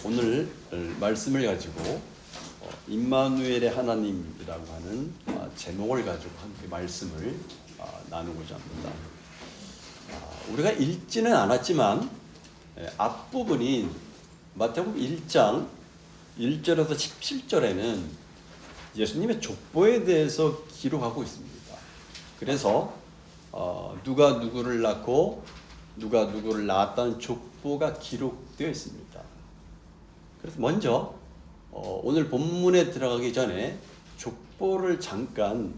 오늘 말씀을 가지고 임마누엘의 하나님이라고 하는 제목을 가지고 함께 말씀을 나누고자 합니다. 우리가 읽지는 않았지만 앞부분인 마태복음 1장 1절에서 17절에는 예수님의 족보에 대해서 기록하고 있습니다. 그래서 누가 누구를 낳고 누가 누구를 낳았다는 족보가 기록되어 있습니다. 그래서 먼저 오늘 본문에 들어가기 전에 족보를 잠깐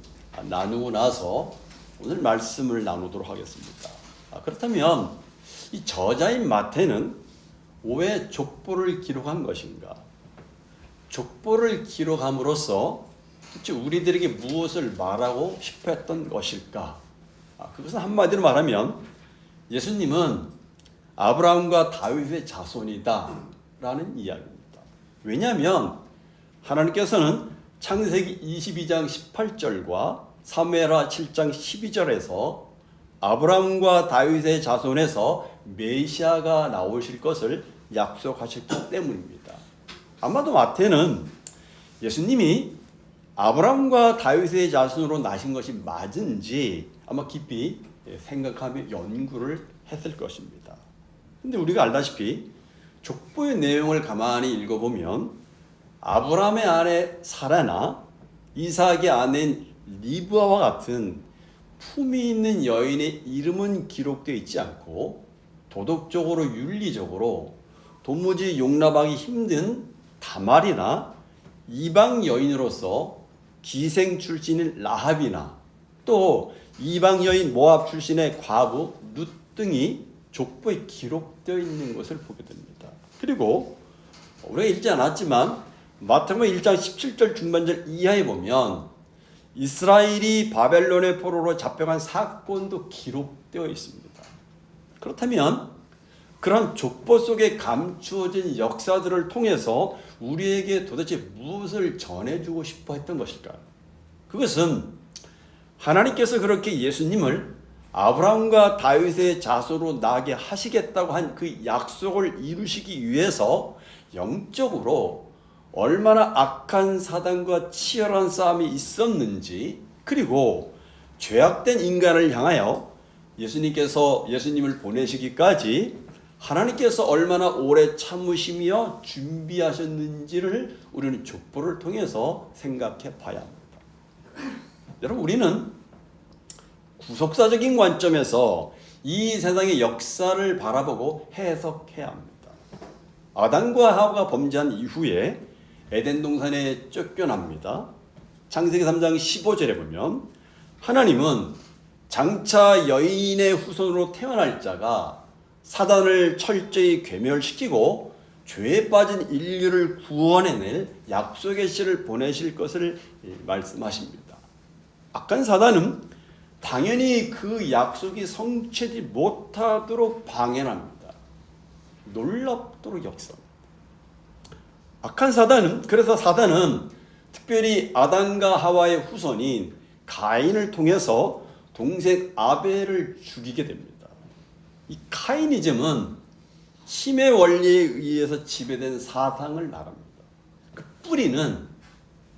나누고 나서 오늘 말씀을 나누도록 하겠습니다. 그렇다면 이 저자인 마태는 왜 족보를 기록한 것인가? 족보를 기록함으로써 도대체 우리들에게 무엇을 말하고 싶어 했던 것일까? 그것은 한마디로 말하면 예수님은 아브라함과 다윗의 자손이다 라는 이야기입니다. 왜냐하면 하나님께서는 창세기 22장 18절과 사무엘하 7장 12절에서 아브라함과 다윗의 자손에서 메시아가 나오실 것을 약속하셨기 때문입니다. 아마도 마태는 예수님이 아브라함과 다윗의 자손으로 나신 것이 맞은지 아마 깊이 생각하며 연구를 했을 것입니다. 근데 우리가 알다시피 족보의 내용을 가만히 읽어보면 아브라함의 아내 사라나 이삭의 아내인 리브아와 같은 품위 있는 여인의 이름은 기록되어 있지 않고 도덕적으로 윤리적으로 도무지 용납하기 힘든 다말이나 이방 여인으로서 기생 출신인 라합이나 또 이방 여인 모압 출신의 과부 룻 등이 족보에 기록되어 있는 것을 보게 됩니다. 그리고 우리가 읽지 않았지만 마태복음 1장 17절 중반절 이하에 보면 이스라엘이 바벨론의 포로로 잡혀간 사건도 기록되어 있습니다. 그렇다면 그런 족보 속에 감추어진 역사들을 통해서 우리에게 도대체 무엇을 전해주고 싶어 했던 것일까? 그것은 하나님께서 그렇게 예수님을 아브라함과 다윗의 자손으로 나게 하시겠다고 한 그 약속을 이루시기 위해서 영적으로 얼마나 악한 사단과 치열한 싸움이 있었는지, 그리고 죄악된 인간을 향하여 예수님을 보내시기까지 하나님께서 얼마나 오래 참으시며 준비하셨는지를 우리는 족보를 통해서 생각해 봐야 합니다. 여러분, 우리는 구속사적인 관점에서 이 세상의 역사를 바라보고 해석해야 합니다. 아담과 하와가 범죄한 이후에 에덴 동산에 쫓겨납니다. 창세기 3장 15절에 보면 하나님은 장차 여인의 후손으로 태어날 자가 사단을 철저히 괴멸시키고 죄에 빠진 인류를 구원해낼 약속의 씨를 보내실 것을 말씀하십니다. 악한 사단은 당연히 그 약속이 성취되지 못하도록 방해합니다. 놀랍도록 역사합니다. 악한 사단은, 그래서 사단은 특별히 아담과 하와의 후손인 가인을 통해서 동생 아벨을 죽이게 됩니다. 이 카이니즘은 힘의 원리에 의해서 지배된 사상을 말합니다. 그 뿌리는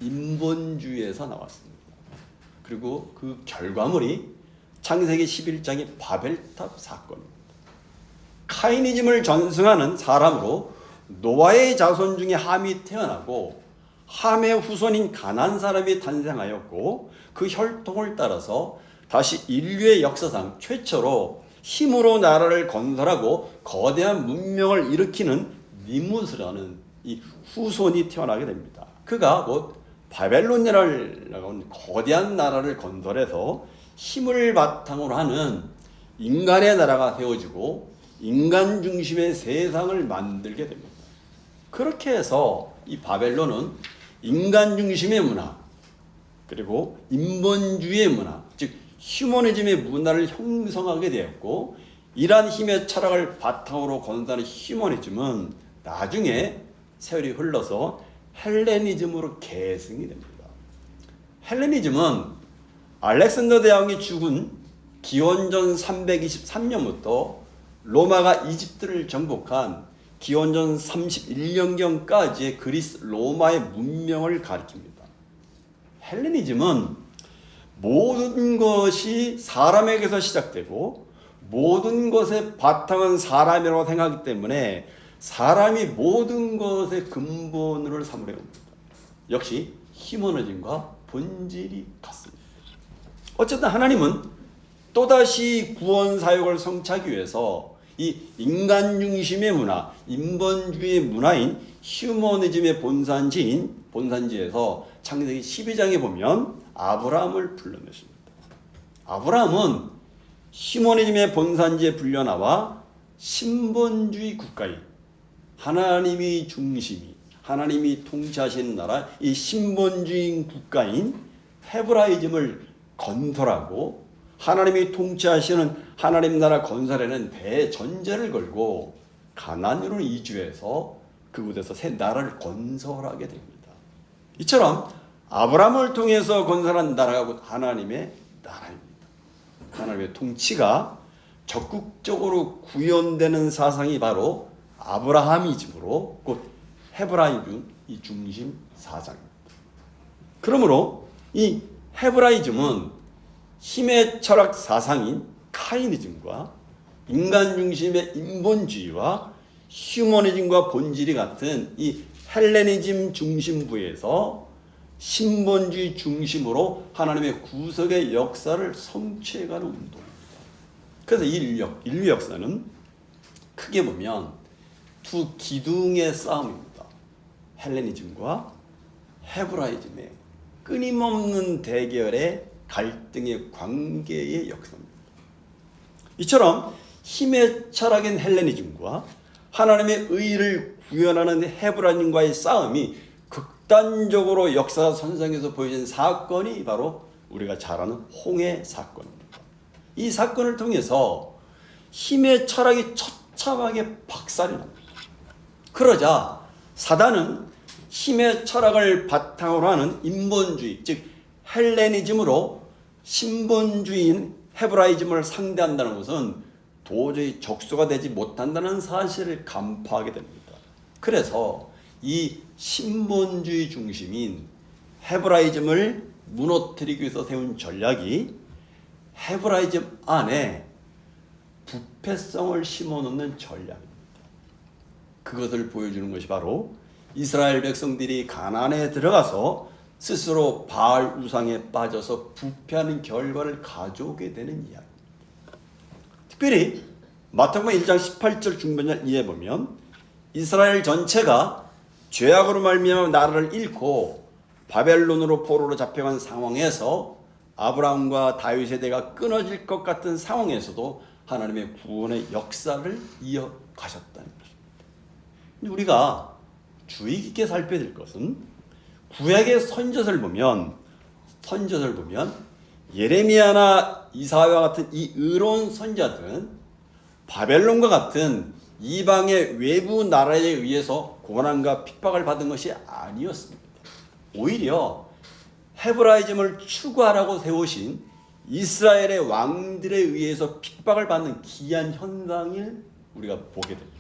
인본주의에서 나왔습니다. 그리고 그 결과물이 창세기 11장의 바벨탑 사건입니다. 카이니즘을 전승하는 사람으로 노아의 자손 중에 함이 태어나고 함의 후손인 가나안 사람이 탄생하였고 그 혈통을 따라서 다시 인류의 역사상 최초로 힘으로 나라를 건설하고 거대한 문명을 일으키는 니무스라는 이 후손이 태어나게 됩니다. 그가 곧 바벨론이라고 하는 거대한 나라를 건설해서 힘을 바탕으로 하는 인간의 나라가 세워지고 인간 중심의 세상을 만들게 됩니다. 그렇게 해서 이 바벨론은 인간 중심의 문화, 그리고 인본주의의 문화, 즉 휴머니즘의 문화를 형성하게 되었고, 이러한 힘의 철학을 바탕으로 건설하는 휴머니즘은 나중에 세월이 흘러서 헬레니즘으로 계승이 됩니다. 헬레니즘은 알렉산더 대왕이 죽은 기원전 323년부터 로마가 이집트를 정복한 기원전 31년경까지의 그리스 로마의 문명을 가리킵니다. 헬레니즘은 모든 것이 사람에게서 시작되고 모든 것의 바탕은 사람이라고 생각하기 때문에 사람이 모든 것의 근본을 삼으려 합니다. 역시 휴머니즘과 본질이 같습니다. 어쨌든 하나님은 또다시 구원 사역을 성취하기 위해서 이 인간 중심의 문화, 인본주의 문화인 휴머니즘의 본산지에서 창세기 12장에 보면 아브라함을 불러냈습니다. 아브라함은 휴머니즘의 본산지에 불려나와 신본주의 국가인 하나님이 중심이 하나님이 통치하시는 나라 이 신본주의 국가인 헤브라이즘을 건설하고 하나님이 통치하시는 하나님 나라 건설에는 대전제를 걸고 가나안으로 이주해서 그곳에서 새 나라를 건설하게 됩니다. 이처럼 아브라함을 통해서 건설한 나라가 하나님의 나라입니다. 하나님의 통치가 적극적으로 구현되는 사상이 바로 아브라함이즘으로 곧 헤브라이즘 이 중심 사상입니다. 그러므로 이 헤브라이즘은 힘의 철학 사상인 카이니즘과 인간 중심의 인본주의와 휴머니즘과 본질이 같은 이 헬레니즘 중심부에서 신본주의 중심으로 하나님의 구속의 역사를 성취해가는 운동입니다. 그래서 인류 역사는 크게 보면 두 기둥의 싸움입니다. 헬레니즘과 헤브라이즘의 끊임없는 대결의 갈등의 관계의 역사입니다. 이처럼 힘의 철학인 헬레니즘과 하나님의 의를 구현하는 헤브라이즘과의 싸움이 극단적으로 역사 선상에서 보여진 사건이 바로 우리가 잘 아는 홍해 사건입니다. 이 사건을 통해서 힘의 철학이 처참하게 박살이 납니다. 그러자 사단은 힘의 철학을 바탕으로 하는 인본주의, 즉 헬레니즘으로 신본주의인 헤브라이즘을 상대한다는 것은 도저히 적수가 되지 못한다는 사실을 간파하게 됩니다. 그래서 이 신본주의 중심인 헤브라이즘을 무너뜨리기 위해서 세운 전략이 헤브라이즘 안에 부패성을 심어놓는 전략입니다. 그것을 보여주는 것이 바로 이스라엘 백성들이 가나안에 들어가서 스스로 바알 우상에 빠져서 부패하는 결과를 가져오게 되는 이야기입니다. 특별히 마태복음 1장 18절 중반절 이해 보면 이스라엘 전체가 죄악으로 말미암아 나라를 잃고 바벨론으로 포로로 잡혀간 상황에서 아브라함과 다윗의 대가 끊어질 것 같은 상황에서도 하나님의 구원의 역사를 이어가셨다는 것입니다. 우리가 주의 깊게 살펴야 될 것은 구약의 선지서를 보면 예레미야나 이사야와 같은 이 의로운 선지자들은 바벨론과 같은 이방의 외부 나라에 의해서 고난과 핍박을 받은 것이 아니었습니다. 오히려 헤브라이즘을 추구하라고 세우신 이스라엘의 왕들에 의해서 핍박을 받는 기이한 현상을 우리가 보게 됩니다.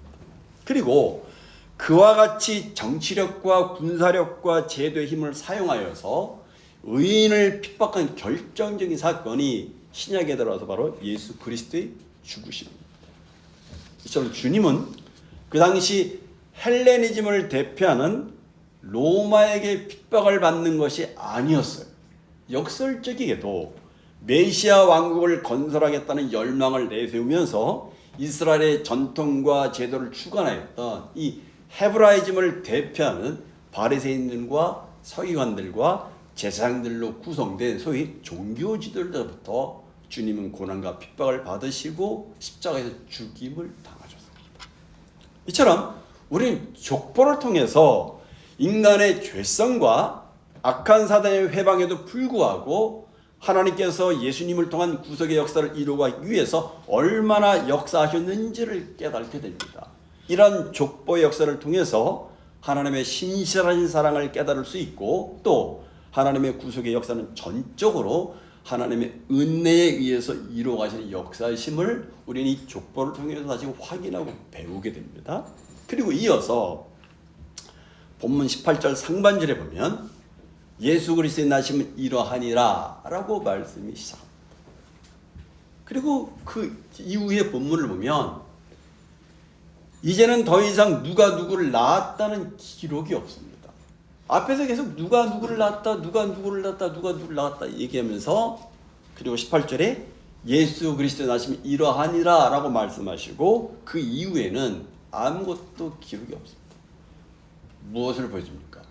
그리고 그와 같이 정치력과 군사력과 제도의 힘을 사용하여서 의인을 핍박한 결정적인 사건이 신약에 들어와서 바로 예수 그리스도의 죽으심입니다. 이처럼 주님은 그 당시 헬레니즘을 대표하는 로마에게 핍박을 받는 것이 아니었어요. 역설적이게도 메시아 왕국을 건설하겠다는 열망을 내세우면서 이스라엘의 전통과 제도를 주관하였던 이 헤브라이즘을 대표하는 바리새인들과 서기관들과 제사장들로 구성된 소위 종교 지도자부터 주님은 고난과 핍박을 받으시고 십자가에서 죽임을 당하셨습니다. 이처럼 우리는 족보를 통해서 인간의 죄성과 악한 사단의 회방에도 불구하고 하나님께서 예수님을 통한 구속의 역사를 이루기 위해서 얼마나 역사하셨는지를 깨닫게 됩니다. 이러한 족보의 역사를 통해서 하나님의 신실하신 사랑을 깨달을 수 있고 또 하나님의 구속의 역사는 전적으로 하나님의 은혜에 의해서 이루어가시는 역사심을 우리는 이 족보를 통해서 다시 확인하고 배우게 됩니다. 그리고 이어서 본문 18절 상반절에 보면 예수 그리스도의 나심은 이러하니라 라고 말씀이 시작합니다. 그리고 그 이후의 본문을 보면 이제는 더 이상 누가 누구를 낳았다는 기록이 없습니다. 앞에서 계속 누가 누구를 낳았다, 누가 누구를 낳았다, 누가 누구를 낳았다 얘기하면서 그리고 18절에 예수 그리스도의 나심이 이러하니라 라고 말씀하시고 그 이후에는 아무것도 기록이 없습니다. 무엇을 보여줍니까?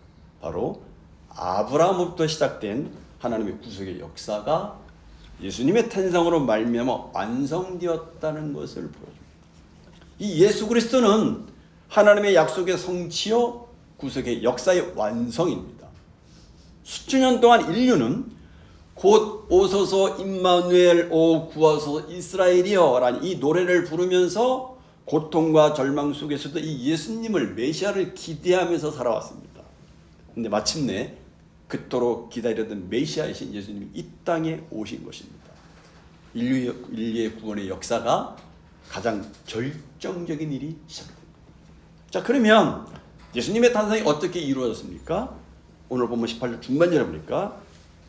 바로 아브라함부터 시작된 하나님의 구속의 역사가 예수님의 탄생으로 말미암아 완성되었다는 것을 보여줍니다. 이 예수 그리스도는 하나님의 약속의 성취요 구속의 역사의 완성입니다. 수천 년 동안 인류는 곧 오소서 임마누엘 오 구하소서 이스라엘이여 라는 이 노래를 부르면서 고통과 절망 속에서도 이 예수님을 메시아를 기대하면서 살아왔습니다. 근데 마침내 그토록 기다리던 메시아이신 예수님이 이 땅에 오신 것입니다. 인류의 구원의 역사가 가장 결정적인 일이 시작됩니다. 자, 그러면 예수님의 탄생이 어떻게 이루어졌습니까? 오늘 보면 18절 중반절에 보니까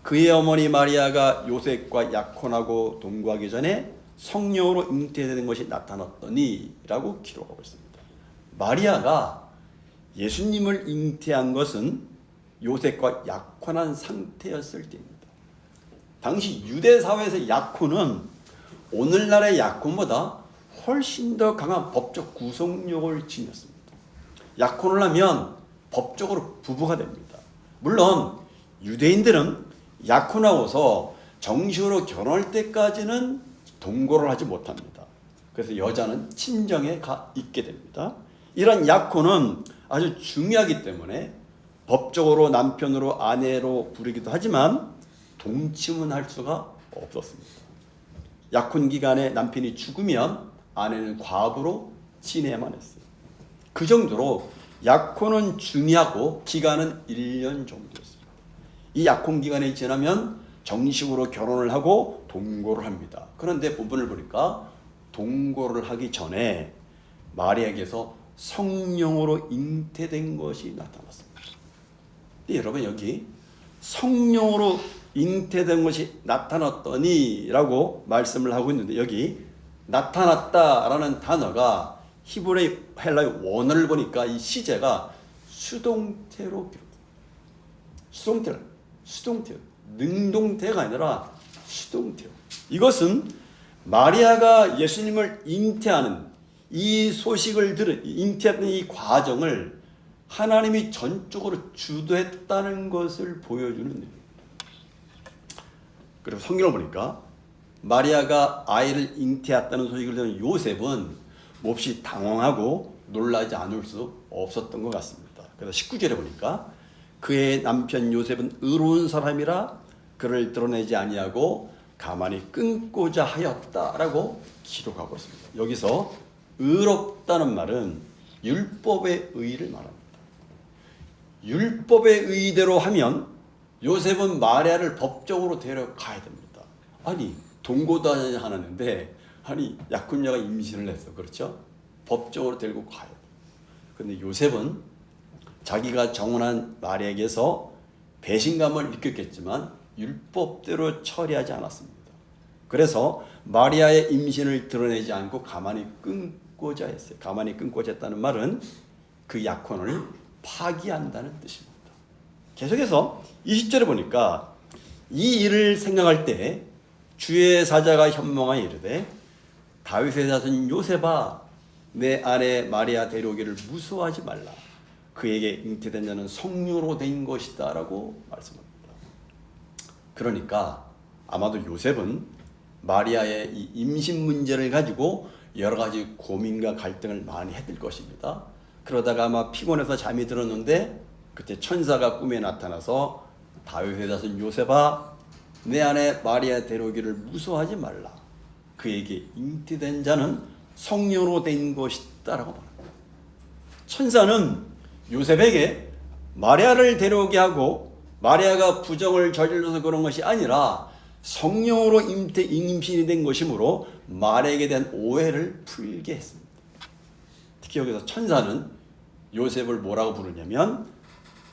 그의 어머니 마리아가 요셉과 약혼하고 동거하기 전에 성령으로 잉태되는 것이 나타났더니 라고 기록하고 있습니다. 마리아가 예수님을 잉태한 것은 요셉과 약혼한 상태였을 때입니다. 당시 유대 사회에서 약혼은 오늘날의 약혼보다 훨씬 더 강한 법적 구속력을 지녔습니다. 약혼을 하면 법적으로 부부가 됩니다. 물론 유대인들은 약혼하고서 정식으로 결혼할 때까지는 동거를 하지 못합니다. 그래서 여자는 친정에 가 있게 됩니다. 이런 약혼은 아주 중요하기 때문에 법적으로 남편으로 아내로 부르기도 하지만 동침은 할 수가 없었습니다. 약혼 기간에 남편이 죽으면 아내는 과부로 지내야만 했어요. 그 정도로 약혼은 중요하고 기간은 1년 정도였습니다. 이 약혼 기간이 지나면 정식으로 결혼을 하고 동거를 합니다. 그런데 본문을 보니까 동거를 하기 전에 마리아에게서 성령으로 잉태된 것이 나타났습니다. 근데 여러분 여기 성령으로 잉태된 것이 나타났더니 라고 말씀을 하고 있는데 여기 나타났다라는 단어가 히브리 헬라의 원어를 보니까 이 시제가 수동태로 기록됩니다. 수동태, 능동태가 아니라 수동태요. 이것은 마리아가 예수님을 잉태하는 이 소식을 들은 잉태하는 이 과정을 하나님이 전적으로 주도했다는 것을 보여주는 내용입니다. 그리고 성경을 보니까 마리아가 아이를 잉태했다는 소식을 들은 요셉은 몹시 당황하고 놀라지 않을 수 없었던 것 같습니다. 그래서 19절에 보니까 그의 남편 요셉은 의로운 사람이라 그를 드러내지 아니하고 가만히 끊고자 하였다라고 기록하고 있습니다. 여기서 의롭다는 말은 율법의 의를 말합니다. 율법의 의대로 하면 요셉은 마리아를 법적으로 데려가야 됩니다. 아니 동거도 하는데 아니 약혼녀가 임신을 했어. 그렇죠? 법적으로 데리고 가야 돼요. 그런데 요셉은 자기가 정혼한 마리아에게서 배신감을 느꼈겠지만 율법대로 처리하지 않았습니다. 그래서 마리아의 임신을 드러내지 않고 가만히 끊고자 했어요. 가만히 끊고자 했다는 말은 그 약혼을 파기한다는 뜻입니다. 계속해서 20절에 보니까 이 일을 생각할 때 주의 사자가 현몽하여 이르되 다윗의 자손 요셉아 내 아내 마리아 데려오기를 무서워하지 말라. 그에게 잉태된 자는 성령으로 된 것이다 라고 말씀합니다. 그러니까 아마도 요셉은 마리아의 이 임신 문제를 가지고 여러 가지 고민과 갈등을 많이 했을 것입니다. 그러다가 아마 피곤해서 잠이 들었는데 그때 천사가 꿈에 나타나서 다윗의 자손 요셉아 내 아내 마리아 데려오기를 무서워하지 말라. 그에게 잉태된 자는 성령으로 된 것이다 라고 말합니다. 천사는 요셉에게 마리아를 데려오게 하고 마리아가 부정을 저질러서 그런 것이 아니라 성령으로 임신이 된 것이므로 마리아에게 대한 오해를 풀게 했습니다. 특히 여기서 천사는 요셉을 뭐라고 부르냐면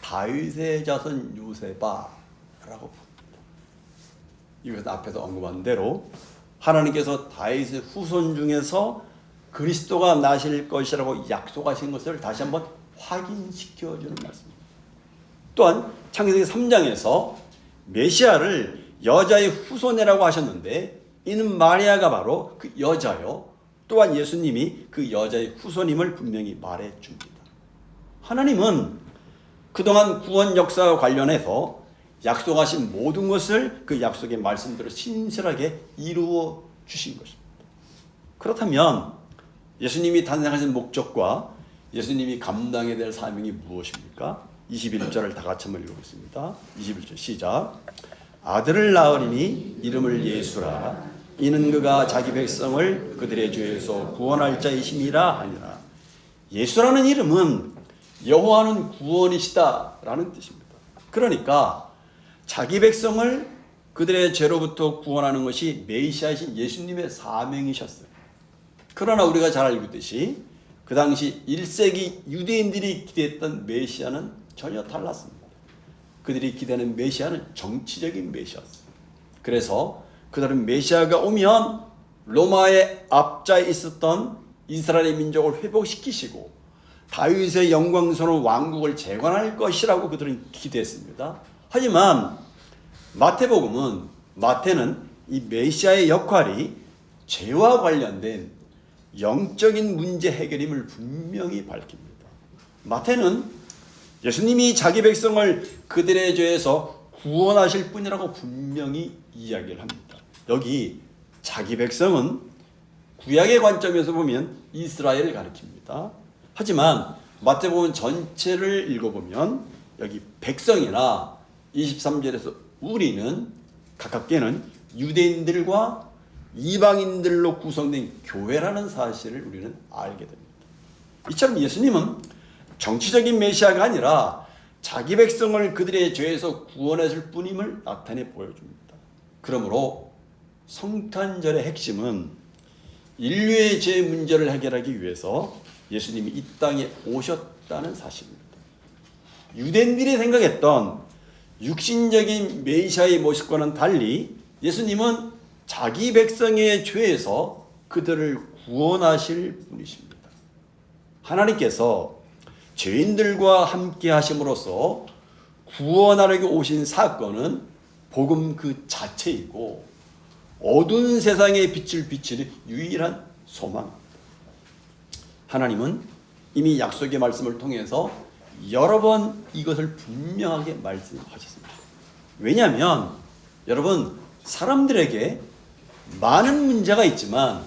다윗의 자손 요셉아라고 부릅니다. 이것은 앞에서 언급한 대로 하나님께서 다윗의 후손 중에서 그리스도가 나실 것이라고 약속하신 것을 다시 한번 확인시켜주는 말씀입니다. 또한 창세기 3장에서 메시아를 여자의 후손이라고 하셨는데 이는 마리아가 바로 그 여자요, 또한 예수님이 그 여자의 후손임을 분명히 말해줍니다. 하나님은 그동안 구원 역사와 관련해서 약속하신 모든 것을 그 약속의 말씀대로 신실하게 이루어 주신 것입니다. 그렇다면 예수님이 탄생하신 목적과 예수님이 감당해야 될 사명이 무엇입니까? 21절을 다 같이 한번 읽어보겠습니다. 21절 시작. 아들을 낳으리니 이름을 예수라. 이는 그가 자기 백성을 그들의 죄에서 구원할 자이심이라 하니라. 예수라는 이름은 여호와는 구원이시다라는 뜻입니다. 그러니까 자기 백성을 그들의 죄로부터 구원하는 것이 메시아이신 예수님의 사명이셨어요. 그러나 우리가 잘 알고 있듯이 그 당시 1세기 유대인들이 기대했던 메시아는 전혀 달랐습니다. 그들이 기대하는 메시아는 정치적인 메시아였어요. 그래서 그들은 메시아가 오면 로마의 압자에 있었던 이스라엘의 민족을 회복시키시고 다윗의 영광스러운 왕국을 재건할 것이라고 그들은 기대했습니다. 하지만 마태는 이 메시아의 역할이 죄와 관련된 영적인 문제 해결임을 분명히 밝힙니다. 마태는 예수님이 자기 백성을 그들의 죄에서 구원하실 분이라고 분명히 이야기를 합니다. 여기 자기 백성은 구약의 관점에서 보면 이스라엘을 가리킵니다. 하지만 마태복음 전체를 읽어보면 여기 백성이나 23절에서 우리는 가깝게는 유대인들과 이방인들로 구성된 교회라는 사실을 우리는 알게 됩니다. 이처럼 예수님은 정치적인 메시아가 아니라 자기 백성을 그들의 죄에서 구원하실 분임을 나타내 보여줍니다. 그러므로 성탄절의 핵심은 인류의 죄 문제를 해결하기 위해서 예수님이 이 땅에 오셨다는 사실입니다. 유대인들이 생각했던 육신적인 메시아의 모습과는 달리 예수님은 자기 백성의 죄에서 그들을 구원하실 분이십니다. 하나님께서 죄인들과 함께 하심으로써 구원하려고 오신 사건은 복음 그 자체이고 어두운 세상에 빛을 비치는 유일한 소망입니다. 하나님은 이미 약속의 말씀을 통해서 여러 번 이것을 분명하게 말씀하셨습니다. 왜냐하면 여러분, 사람들에게 많은 문제가 있지만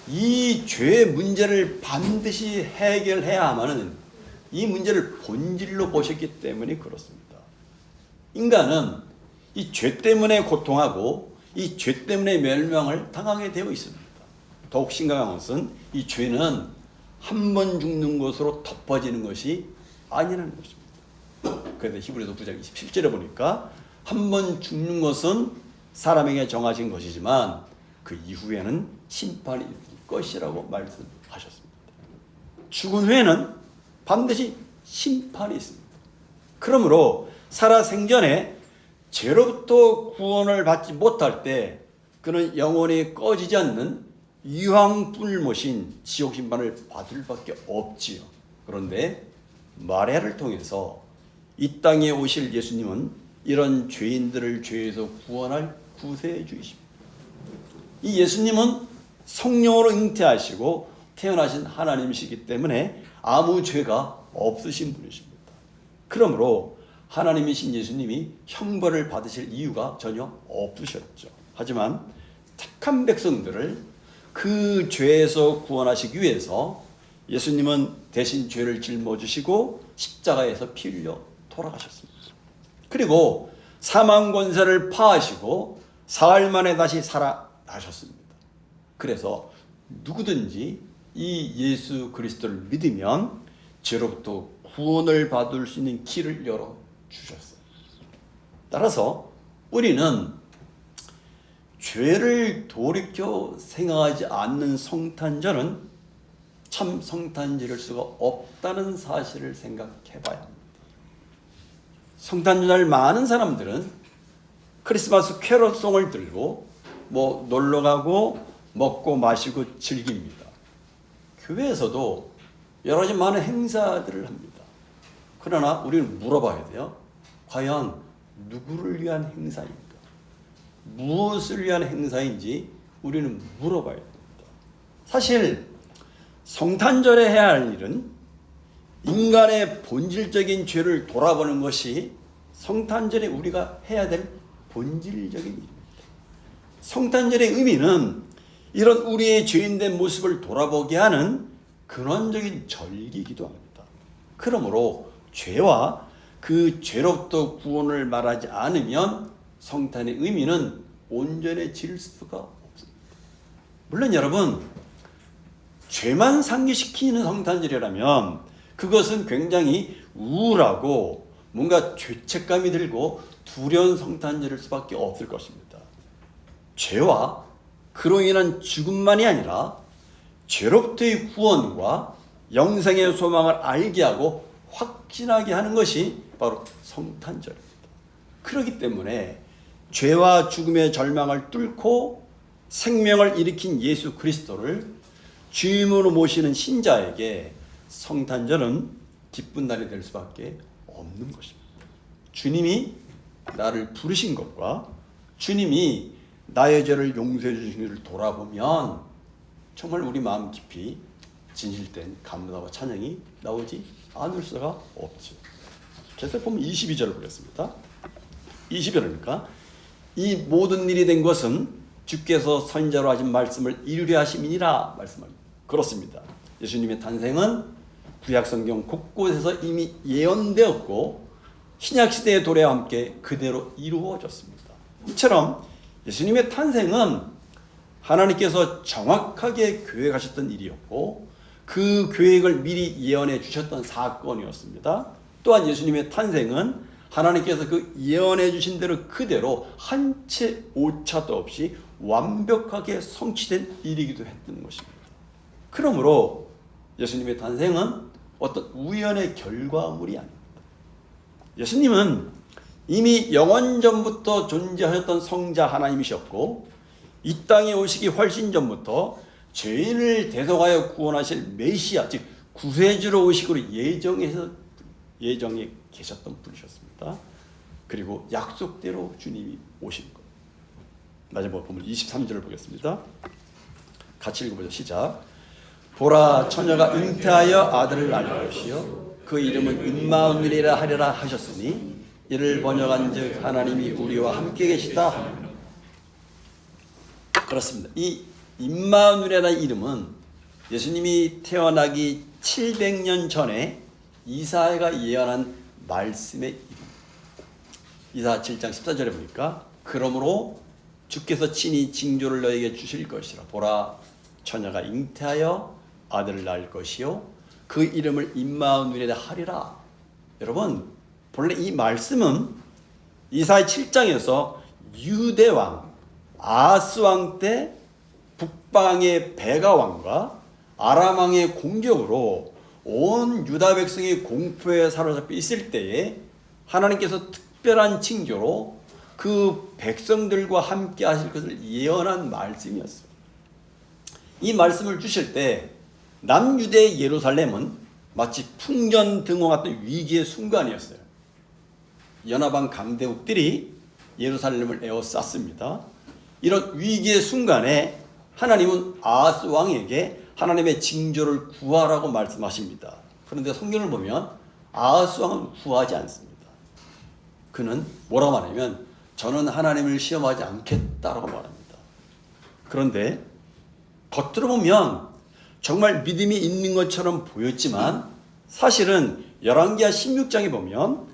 이 죄의 문제를 반드시 해결해야만은 이 문제를 본질로 보셨기 때문에 그렇습니다. 인간은 이 죄 때문에 고통하고 이 죄 때문에 멸망을 당하게 되어 있습니다. 더욱 심각한 것은 이 죄는 한 번 죽는 것으로 덮어지는 것이 아니라는 것입니다. 그래서 히브리서 9장 27절에 보니까 한 번 죽는 것은 사람에게 정하신 것이지만 그 이후에는 심판이 있을 것이라고 말씀하셨습니다. 죽은 후에는 반드시 심판이 있습니다. 그러므로 살아 생전에 죄로부터 구원을 받지 못할 때 그는 영원히 꺼지지 않는 유황불 모신 지옥 심판을 받을 밖에 없지요. 그런데 마리아를 통해서 이 땅에 오실 예수님은 이런 죄인들을 죄에서 구원할 구세주이십니다. 이 예수님은 성령으로 잉태하시고 태어나신 하나님이시기 때문에 아무 죄가 없으신 분이십니다. 그러므로 하나님이신 예수님이 형벌을 받으실 이유가 전혀 없으셨죠. 하지만 택한 백성들을 그 죄에서 구원하시기 위해서 예수님은 대신 죄를 짊어지시고 십자가에서 피 흘려 돌아가셨습니다. 그리고 사망 권세를 파하시고 사흘 만에 다시 살아나셨습니다. 그래서 누구든지 이 예수 그리스도를 믿으면 죄로부터 구원을 받을 수 있는 길을 열어주셨어요. 따라서 우리는 죄를 돌이켜 생각하지 않는 성탄절은 참 성탄 지를 수가 없다는 사실을 생각해 봐야 합니다. 성탄절 많은 사람들은 크리스마스 캐롤송을 들고 놀러 가고 먹고 마시고 즐깁니다. 교회에서도 여러 가지 많은 행사들을 합니다. 그러나 우리는 물어봐야 돼요. 과연 누구를 위한 행사입니까? 무엇을 위한 행사인지 우리는 물어봐야 됩니다. 사실 성탄절에 해야 할 일은 인간의 본질적인 죄를 돌아보는 것이 성탄절에 우리가 해야 될 본질적인 일입니다. 성탄절의 의미는 이런 우리의 죄인된 모습을 돌아보게 하는 근원적인 절기이기도 합니다. 그러므로 죄와 그 죄로부터 구원을 말하지 않으면 성탄의 의미는 온전해질 수가 없습니다. 물론 여러분, 죄만 상기시키는 성탄절이라면 그것은 굉장히 우울하고 뭔가 죄책감이 들고 두려운 성탄절일 수밖에 없을 것입니다. 죄와 그로 인한 죽음만이 아니라 죄로부터의 구원과 영생의 소망을 알게 하고 확신하게 하는 것이 바로 성탄절입니다. 그렇기 때문에 죄와 죽음의 절망을 뚫고 생명을 일으킨 예수 그리스도를 주임으로 모시는 신자에게 성탄절은 기쁜 날이 될 수밖에 없는 것입니다. 주님이 나를 부르신 것과 주님이 나의 죄를 용서해 주신 것을 돌아보면 정말 우리 마음 깊이 진실된 감사와 찬양이 나오지 않을 수가 없죠. 계속 보면 22절을 보겠습니다. 22절이니까 이 모든 일이 된 것은 주께서 선지자로 하신 말씀을 이루려 하심이니라 말씀합니다. 그렇습니다. 예수님의 탄생은 구약 성경 곳곳에서 이미 예언되었고 신약 시대의 도래와 함께 그대로 이루어졌습니다. 이처럼 예수님의 탄생은 하나님께서 정확하게 계획하셨던 일이었고 그 계획을 미리 예언해 주셨던 사건이었습니다. 또한 예수님의 탄생은 하나님께서 그 예언해 주신 대로 그대로 한 채 오차도 없이 완벽하게 성취된 일이기도 했던 것입니다. 그러므로 예수님의 탄생은 어떤 우연의 결과물이 아닙니다. 예수님은 이미 영원 전부터 존재하셨던 성자 하나님이셨고 이 땅에 오시기 훨씬 전부터 죄인을 대속하여 구원하실 메시아, 즉 구세주로 오시기로 예정해 계셨던 분이셨습니다. 그리고 약속대로 주님이 오신 것. 마지막 보면 23절을 보겠습니다. 같이 읽어보죠. 시작. 보라, 처녀가 잉태하여 아들을 낳을 것이요 그 이름은 임마누엘이라 하리라 하셨으니 이를 번역한즉 하나님이 우리와 함께 계시다. 그렇습니다. 이 임마누엘이라는 이름은 예수님이 태어나기 700년 전에 이사야가 예언한 말씀의 이름입니다. 이사야 7장 14절에 보니까 그러므로 주께서 친히 징조를 너에게 주실 것이라. 보라, 처녀가 잉태하여 아들을 낳을 것이요 그 이름을 임마누엘이라 하리라. 여러분, 본래 이 말씀은 이사야 7장에서 유대왕 아하스왕 때 북방의 베가왕과 아람왕의 공격으로 온 유다 백성이 공포에 사로잡혀 있을 때에 하나님께서 특별한 징조로 그 백성들과 함께 하실 것을 예언한 말씀이었어요. 이 말씀을 주실 때 남유대 예루살렘은 마치 풍전등화 같은 위기의 순간이었어요. 연합한 강대국들이 예루살렘을 에워쌌습니다. 이런 위기의 순간에 하나님은 아하스 왕에게 하나님의 징조를 구하라고 말씀하십니다. 그런데 성경을 보면 아하스 왕은 구하지 않습니다. 그는 뭐라고 말하냐면 저는 하나님을 시험하지 않겠다라고 말합니다. 그런데 겉으로 보면 정말 믿음이 있는 것처럼 보였지만 사실은 열왕기하 16장에 보면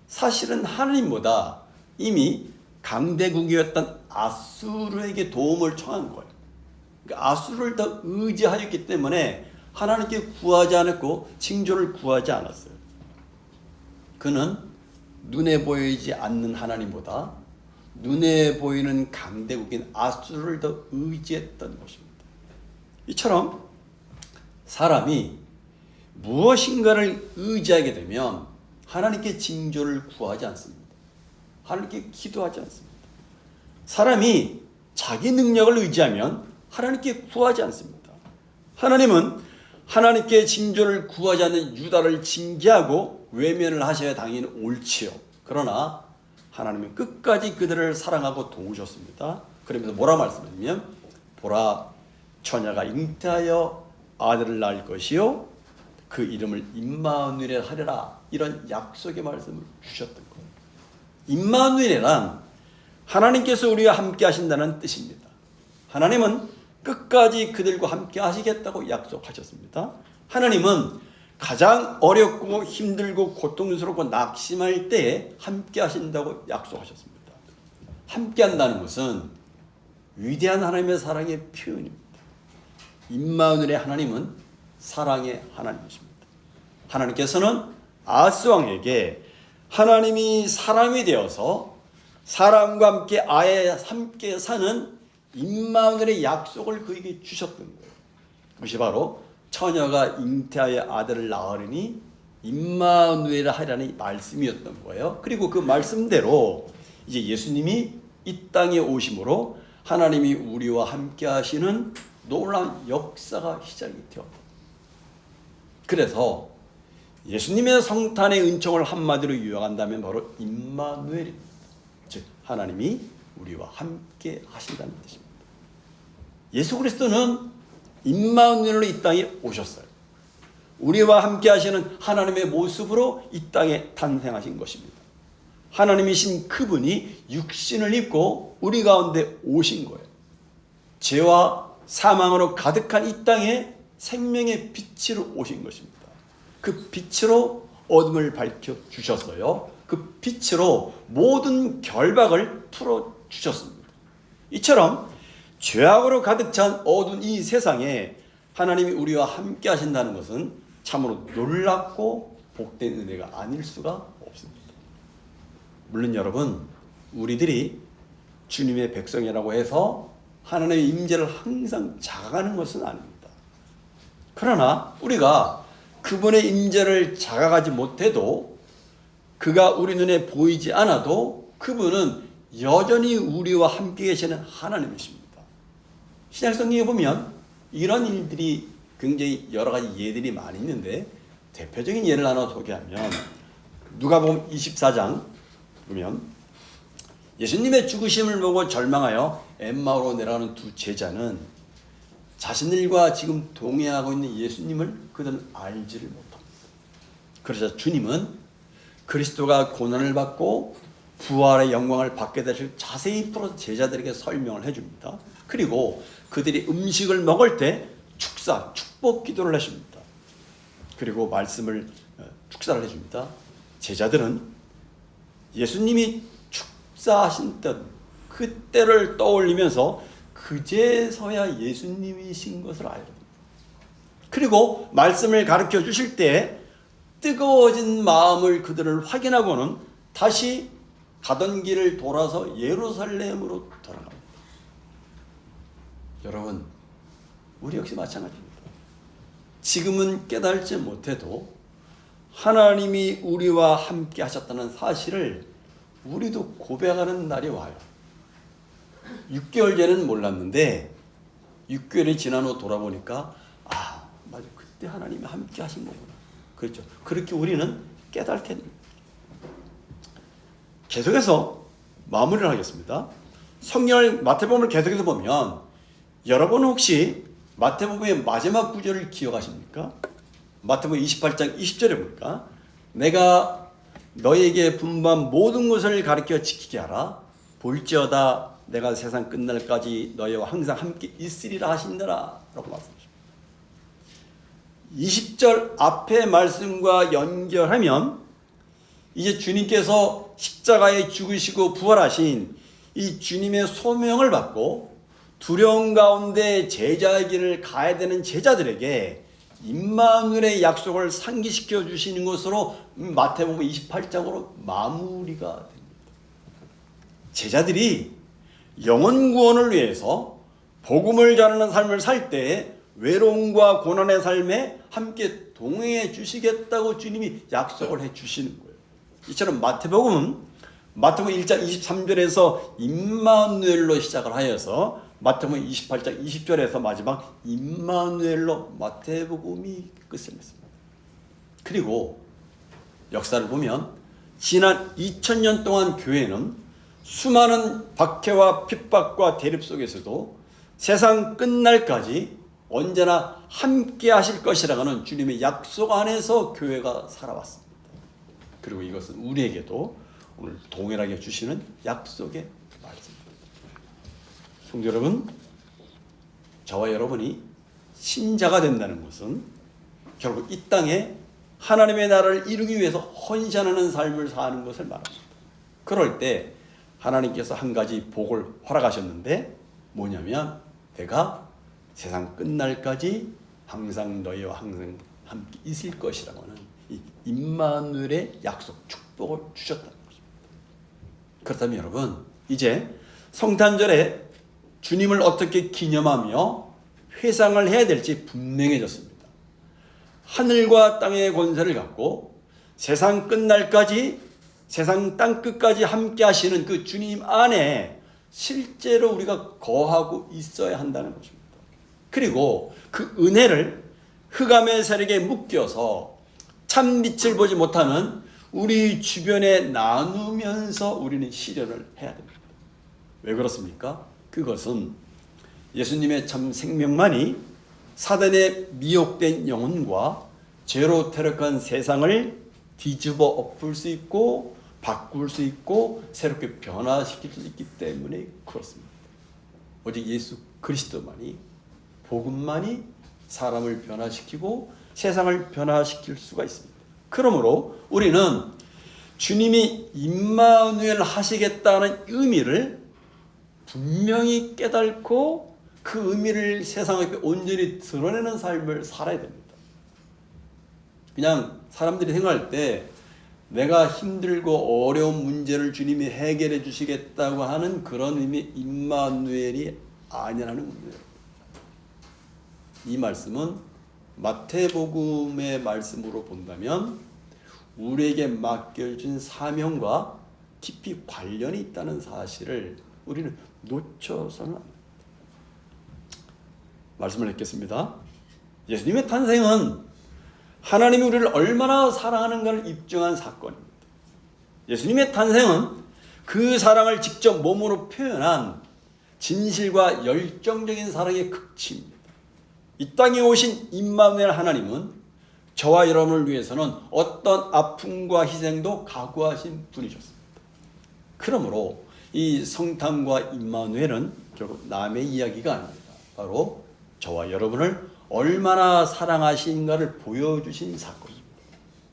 사실은 하나님보다 이미 강대국이었던 아수르에게 도움을 청한 거예요. 그러니까 아수르를 더 의지하였기 때문에 하나님께 구하지 않았고 징조를 구하지 않았어요. 그는 눈에 보이지 않는 하나님보다 눈에 보이는 강대국인 아수르를 더 의지했던 것입니다. 이처럼 사람이 무엇인가를 의지하게 되면 하나님께 징조를 구하지 않습니다. 하나님께 기도하지 않습니다. 사람이 자기 능력을 의지하면 하나님께 구하지 않습니다. 하나님은 하나님께 징조를 구하지 않는 유다를 징계하고 외면을 하셔야 당연히 옳지요. 그러나 하나님은 끝까지 그들을 사랑하고 도우셨습니다. 그러면서 뭐라 말씀하냐면 보라 처녀가 잉태하여 아들을 낳을 것이요 그 이름을 임마누엘 하리라, 이런 약속의 말씀을 주셨던 거예요. 임마누엘란 하나님께서 우리와 함께 하신다는 뜻입니다. 하나님은 끝까지 그들과 함께 하시겠다고 약속하셨습니다. 하나님은 가장 어렵고 힘들고 고통스럽고 낙심할 때에 함께 하신다고 약속하셨습니다. 함께 한다는 것은 위대한 하나님의 사랑의 표현입니다. 임마누엘의 하나님은 사랑의 하나님이십니다. 하나님께서는 아하스 왕에게 하나님이 사람이 되어서 사람과 함께 아예 함께 사는 임마누엘의 약속을 그에게 주셨던 거예요. 그것이 바로 처녀가 잉태하여 아들을 낳으리니 임마누엘 하리라는 말씀이었던 거예요. 그리고 그 말씀대로 이제 예수님이 이 땅에 오심으로 하나님이 우리와 함께 하시는 놀라운 역사가 시작이 되었다. 그래서 예수님의 성탄의 은총을 한마디로 요약한다면 바로 임마누엘입니다. 즉 하나님이 우리와 함께 하신다는 뜻입니다. 예수 그리스도는 임마누엘로 이 땅에 오셨어요. 우리와 함께 하시는 하나님의 모습으로 이 땅에 탄생하신 것입니다. 하나님이신 그분이 육신을 입고 우리 가운데 오신 거예요. 죄와 사망으로 가득한 이 땅에 생명의 빛으로 오신 것입니다. 그 빛으로 어둠을 밝혀 주셨어요. 그 빛으로 모든 결박을 풀어 주셨습니다. 이처럼 죄악으로 가득 찬 어두운 이 세상에 하나님이 우리와 함께 하신다는 것은 참으로 놀랍고 복된 은혜가 아닐 수가 없습니다. 물론 여러분, 우리들이 주님의 백성이라고 해서 하나님의 임재를 항상 자각하는 것은 아닙니다. 그러나 우리가 그분의 임재를 자각하지 못해도, 그가 우리 눈에 보이지 않아도 그분은 여전히 우리와 함께 계시는 하나님이십니다. 신약성경에 보면 이런 일들이 굉장히 여러 가지 예들이 많이 있는데, 대표적인 예를 하나 소개하면 누가복음 24장 보면 예수님의 죽으심을 보고 절망하여 엠마오로 내려가는 두 제자는 자신들과 지금 동행하고 있는 예수님을 그들은 알지를 못합니다. 그러자 주님은 그리스도가 고난을 받고 부활의 영광을 받게 되실 자세히 풀어서 제자들에게 설명을 해줍니다. 그리고 그들이 음식을 먹을 때 축복 기도를 하십니다. 그리고 말씀을 축사를 해줍니다. 제자들은 예수님이 축사하신 그때를 떠올리면서 그제서야 예수님이신 것을 알게 됩니다. 그리고 말씀을 가르쳐 주실 때 뜨거워진 마음을 그들을 확인하고는 다시 가던 길을 돌아서 예루살렘으로 돌아갑니다. 여러분, 우리 역시 마찬가지입니다. 지금은 깨달지 못해도 하나님이 우리와 함께 하셨다는 사실을 우리도 고백하는 날이 와요. 6개월 전에는 몰랐는데 6개월이 지난 후 돌아보니까 맞아, 그때 하나님이 함께 하신 거구나. 그렇죠. 그렇게 우리는 깨닫게 됩니다. 계속해서 마무리를 하겠습니다. 성경을 마태복음을 계속해서 보면 여러분 혹시 마태복음의 마지막 구절을 기억하십니까? 마태복음 28장 20절에 보니까 내가 너에게 분부한 모든 것을 가르쳐 지키게 하라. 볼지어다 내가 세상 끝날까지 너희와 항상 함께 있으리라 하시느라 라고 말씀하십니다. 20절 앞의 말씀과 연결하면 이제 주님께서 십자가에 죽으시고 부활하신 이 주님의 소명을 받고 두려움 가운데 제자의 길을 가야 되는 제자들에게 임마누엘의 약속을 상기시켜 주시는 것으로 마태복음 28장으로 마무리가 됩니다. 제자들이 영혼 구원을 위해서 복음을 전하는 삶을 살 때 외로움과 고난의 삶에 함께 동행해 주시겠다고 주님이 약속을 해 주시는 거예요. 이처럼 마태복음 1장 23절에서 임마누엘로 시작을 하여서 마태복음 28장 20절에서 마지막 임마누엘로 마태복음이 끝을 맺습니다. 그리고 역사를 보면 지난 2000년 동안 교회는 수많은 박해와 핍박과 대립 속에서도 세상 끝날까지 언제나 함께 하실 것이라는 주님의 약속 안에서 교회가 살아왔습니다. 그리고 이것은 우리에게도 오늘 동일하게 주시는 약속의 말씀입니다. 성도 여러분, 저와 여러분이 신자가 된다는 것은 결국 이 땅에 하나님의 나라를 이루기 위해서 헌신하는 삶을 사는 것을 말합니다. 그럴 때 하나님께서 한 가지 복을 허락하셨는데 뭐냐면 내가 세상 끝날까지 항상 너희와 항상 함께 있을 것이라고 하는 이 임마누엘의 약속, 축복을 주셨다는 것입니다. 그렇다면 여러분, 이제 성탄절에 주님을 어떻게 기념하며 회상을 해야 될지 분명해졌습니다. 하늘과 땅의 권세를 갖고 세상 끝날까지, 세상 땅끝까지 함께 하시는 그 주님 안에 실제로 우리가 거하고 있어야 한다는 것입니다. 그리고 그 은혜를 흑암의 세력에 묶여서 참 빛을 보지 못하는 우리 주변에 나누면서 우리는 실현을 해야 됩니다. 왜 그렇습니까? 그것은 예수님의 참 생명만이 사단의 미혹된 영혼과 죄로 퇴력한 세상을 뒤집어 엎을 수 있고 바꿀 수 있고 새롭게 변화시킬 수 있기 때문에 그렇습니다. 오직 예수 그리스도만이, 복음만이 사람을 변화시키고 세상을 변화시킬 수가 있습니다. 그러므로 우리는 주님이 임마누엘 하시겠다는 의미를 분명히 깨닫고 그 의미를 세상 앞에 온전히 드러내는 삶을 살아야 됩니다. 그냥 사람들이 생각할 때 내가 힘들고 어려운 문제를 주님이 해결해 주시겠다고 하는 그런 의미의 임마누엘이 아니라는 겁니다. 이 말씀은 마태복음의 말씀으로 본다면 우리에게 맡겨진 사명과 깊이 관련이 있다는 사실을 우리는 놓쳐서는 안 됩니다. 말씀을 읽겠습니다. 예수님의 탄생은 하나님이 우리를 얼마나 사랑하는가를 입증한 사건입니다. 예수님의 탄생은 그 사랑을 직접 몸으로 표현한 진실과 열정적인 사랑의 극치입니다. 이 땅에 오신 임마누엘 하나님은 저와 여러분을 위해서는 어떤 아픔과 희생도 각오하신 분이셨습니다. 그러므로 이 성탄과 임마누엘은 결국 남의 이야기가 아닙니다. 바로 저와 여러분을 얼마나 사랑하신가를 보여주신 사건입니다.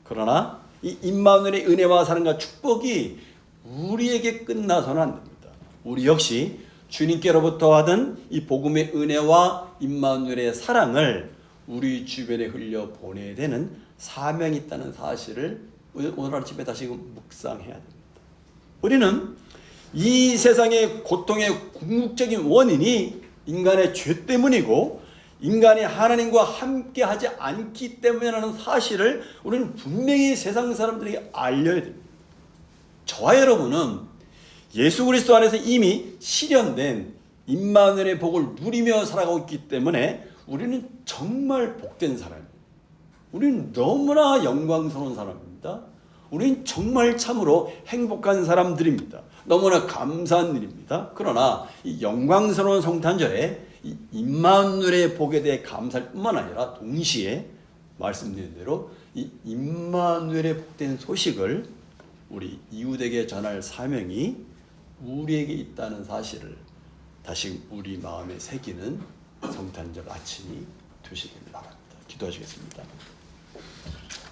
그러나 이 임마누엘의 은혜와 사랑과 축복이 우리에게 끝나서는 안 됩니다. 우리 역시 주님께로부터 받은 이 복음의 은혜와 임마누엘의 사랑을 우리 주변에 흘려 보내야 되는 사명이 있다는 사실을 오늘 아침에 다시금 묵상해야 됩니다. 우리는 이 세상의 고통의 궁극적인 원인이 인간의 죄 때문이고 인간이 하나님과 함께 하지 않기 때문이라는 사실을 우리는 분명히 세상 사람들에게 알려야 됩니다. 저와 여러분은 예수 그리스도 안에서 이미 실현된 임마누엘의 복을 누리며 살아가고 있기 때문에 우리는 정말 복된 사람입니다. 우리는 너무나 영광스러운 사람입니다. 우리는 정말 참으로 행복한 사람들입니다. 너무나 감사한 일입니다. 그러나 이 영광스러운 성탄절에 이 임마누엘의 복에 대해 감사할 뿐만 아니라 동시에 말씀드린 대로 이 임마누엘의 복된 소식을 우리 이웃에게 전할 사명이 우리에게 있다는 사실을 다시 우리 마음에 새기는 성탄절 아침이 되시길 바랍니다. 기도하시겠습니다.